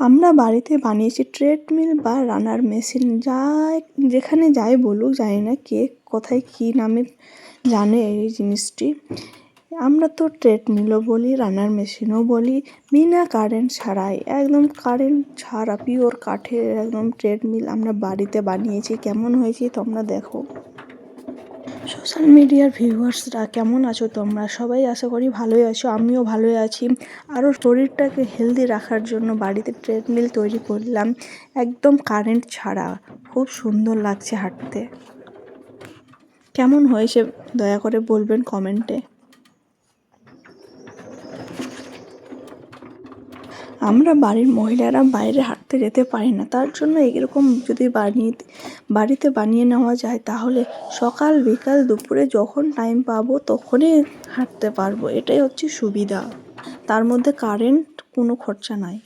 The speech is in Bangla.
আমরা বাড়িতে বানিয়েছি ট্রেডমিল বা রানার মেশিন, যেখানে যাই বলুক, জানি না কে কোথায় কী নামে জানে এই জিনিসটি। আমরা তো ট্রেডমিলও বলি, রানার মেশিনও বলি, বিনা কারেন্ট ছাড়াই, একদম কারেন্ট ছাড়া পিওর কাঠের একদম ট্রেডমিল আমরা বাড়িতে বানিয়েছি। কেমন হয়েছে তোমরা দেখো। সোশ্যাল মিডিয়ার ভিউয়ার্সরা কেমন আছো তোমরা? সবাই আশা করি ভালোই আছো, আমিও ভালোই আছি। আরও শরীরটাকে হেলদি রাখার জন্য বাড়িতে ট্রেডমিল তৈরি করলাম, একদম কারেন্ট ছাড়া। খুব সুন্দর লাগছে হাঁটতে। কেমন হয়েছে দয়া করে বলবেন কমেন্টে। আমরা বাড়ির মহিলারা বাইরে হাঁটতে যেতে পারি না, তার জন্য এরকম যদি বাড়িতে বানিয়ে নেওয়া যায়, তাহলে সকাল বিকাল দুপুরে যখন টাইম পাবো তখনই হাঁটতে পারবো। এটাই হচ্ছে সুবিধা, তার মধ্যে কারেন্ট কোনো খরচা নাই।